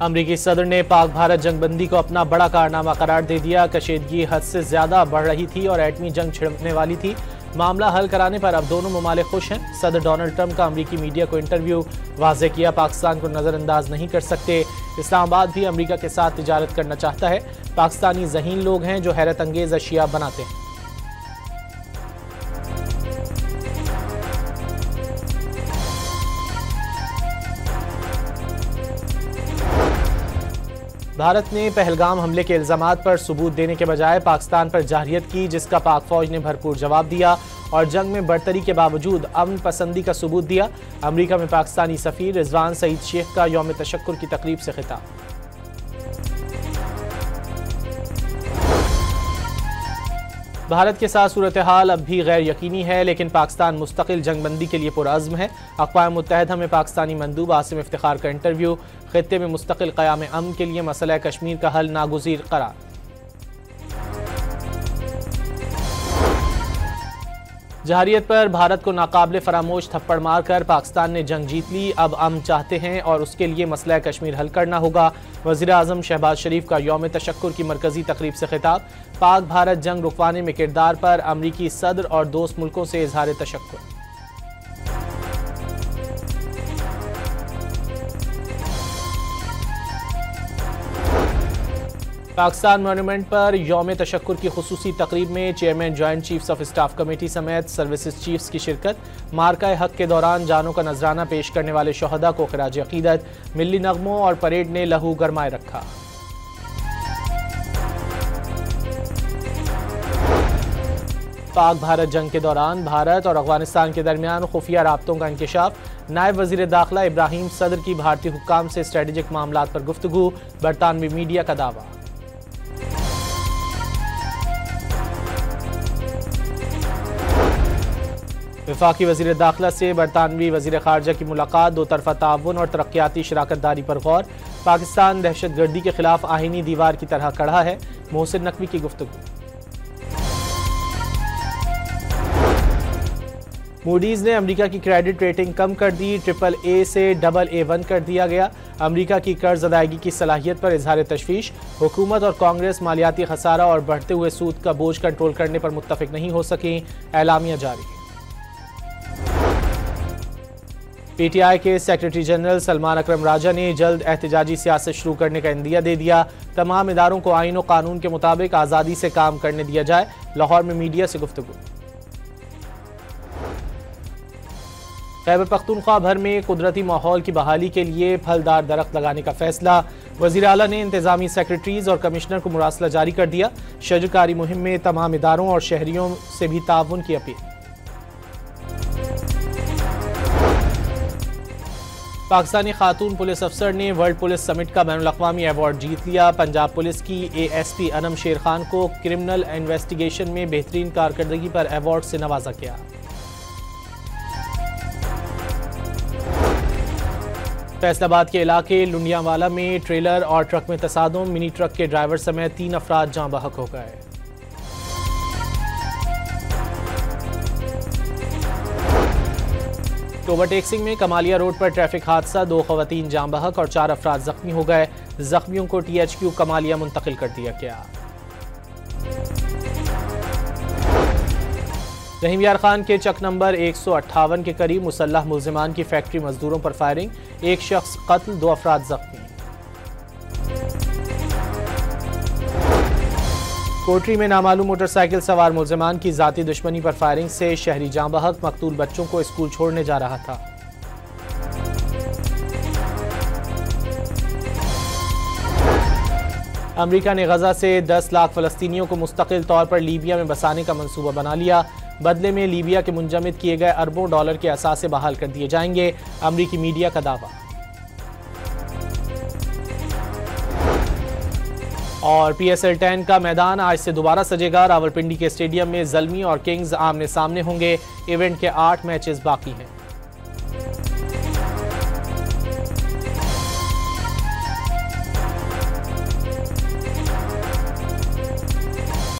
अमरीकी सदर ने पाक भारत जंगबंदी को अपना बड़ा कारनामा करार दे दिया। कशीदगी हद से ज्यादा बढ़ रही थी और एटमी जंग छिड़कने वाली थी। मामला हल कराने पर अब दोनों ममालिक खुश हैं। सदर डोनाल्ड ट्रंप का अमरीकी मीडिया को इंटरव्यू वाज़ेह किया, पाकिस्तान को नज़रअंदाज नहीं कर सकते। इस्लामाबाद भी अमरीका के साथ तिजारत करना चाहता है। पाकिस्तानी ज़हीन लोग हैं जो हैरत अंगेज अशिया बनाते हैं। भारत ने पहलगाम हमले के इल्जामात पर सबूत देने के बजाय पाकिस्तान पर जाहिरियत की, जिसका पाक फौज ने भरपूर जवाब दिया और जंग में बढ़तरी के बावजूद अमन पसंदी का सबूत दिया। अमरीका में पाकिस्तानी सफीर रिजवान सईद शेख का यौम तशक्कुर की तकरीब से खिताब। भारत के साथ सूरत हाल अब भी गैर यकीनी है, लेकिन पाकिस्तान मुस्तकिल जंगबंदी के लिए पुरअज़्म है। अक़वाम मुत्तहिदा में पाकिस्तानी मंदूब आसिम इफ्तिखार का इंटरव्यू। खित्ते में मुस्तकिल क़याम अमन के लिए मसला कश्मीर का हल नागुज़ीर करार। जाहिरियत पर भारत को नाकाबिले फरामोश थप्पड़ मारकर पाकिस्तान ने जंग जीत ली। अब अमन चाहते हैं और उसके लिए मसला कश्मीर हल करना होगा। वज़ीर आज़म शहबाज शरीफ का यौम तशक्कुर की मरकज़ी तकरीब से खिताब। पाक भारत जंग रुकवाने में किरदार पर अमरीकी सदर और दोस्त मुल्कों से इजहार तशक्कुर। पाकिस्तान मॉन्यूमेंट पर यौम तशक्कुर की खुसूसी तकरीब में chairman joint chiefs of staff committee समेत सर्विसेज चीफ्स की शिरकत। मार्का हक के दौरान जानों का नजराना पेश करने वाले शहदा को खिराज अकीदत। मिल्ली नगमों और परेड ने लहू गरमाए रखा। पाक भारत जंग के दौरान भारत और अफगानिस्तान के दरमियान खुफिया राब्तों का इंकशाफ। नायब वजीर दाखिला इब्राहिम सदर की भारतीय हुक्काम से स्ट्रेटेजिक मामलात पर गुफ्तगू। बरतानवी मीडिया का दावा। वफाकी वज़ीर दाखिला से बरतानवी वज़ीर ख़ारजा की मुलाकात। दो तरफ़ा ताउन और तरक्याती शराकतदारी पर गौर। पाकिस्तान दहशतगर्दी के खिलाफ आहीनी दीवार की तरह खड़ा है। मोहसिन नकवी की गुफ्तगू। मूडीज़ ने अमरीका की क्रेडिट रेटिंग कम कर दी। AAA से AA1 कर दिया गया। अमरीका की कर्ज अदायगी की सलाहियत पर इजहार तशवीश। हुकूमत और कांग्रेस मालियाती खसारा और बढ़ते हुए सूद का बोझ कंट्रोल करने पर मुत्तफिक नहीं हो सकी। एलामिया जारी। PTI के सेक्रेटरी जनरल सलमान अकरम राजा ने जल्द एहतजाजी सियासत शुरू करने का इंदिया दे दिया। तमाम इदारों को आईन और कानून के मुताबिक आज़ादी से काम करने दिया जाए। लाहौर में मीडिया से गुफ्तगू। खैबर पख्तूनख्वा भर में कुदरती माहौल की बहाली के लिए फलदार दरख्त लगाने का फैसला। वज़ीर आला ने इंतजामी सेक्रेटरीज और कमिश्नर को मुरासला जारी कर दिया। शजरकारी मुहिम में तमाम इदारों और शहरियों से भी ताउन की अपील। पाकिस्तानी खातून पुलिस अफसर ने वर्ल्ड पुलिस समिट का बैनुल-अक़वामी अवार्ड जीत लिया। पंजाब पुलिस की ASP अनम शेर खान को क्रिमिनल इन्वेस्टिगेशन में बेहतरीन कारकर्दगी पर अवार्ड से नवाजा गया। फैसलाबाद के इलाके लुंडियावाला में ट्रेलर और ट्रक में तसादुम। मिनी ट्रक के ड्राइवर समेत 3 अफराद जाँ बहक हो गए। ओवरटेक्सिंग में कमालिया रोड पर ट्रैफिक हादसा। 2 ख़वातीन जाँ बहक और 4 अफराद जख्मी हो गए। जख्मियों को THQ कमालिया मुंतकिल कर दिया गया। रहीम यार खान के चक नंबर 158 के करीब मुसल्लह मुल्जिमान की फैक्ट्री मजदूरों पर फायरिंग। 1 शख्स कत्ल, 2 अफराद जख्मी। कोटरी में नामालूम मोटरसाइकिल सवार मुल्जिमान की जाती दुश्मनी पर फायरिंग से शहरी जाँ बहक। मकतूल बच्चों को स्कूल छोड़ने जा रहा था। अमरीका ने गजा से 10 लाख फ़लस्तीनियों को मुस्तकिल तौर पर लीबिया में बसाने का मंसूबा बना लिया। बदले में लीबिया के मुंजमद किए गए अरबों डॉलर के असासे बहाल कर दिए जाएंगे। अमरीकी मीडिया का दावा। और PSL 10 का मैदान आज से दोबारा सजेगा। रावलपिंडी के स्टेडियम में ज़ल्मी और किंग्स आमने सामने होंगे। इवेंट के 8 मैचेस बाकी हैं।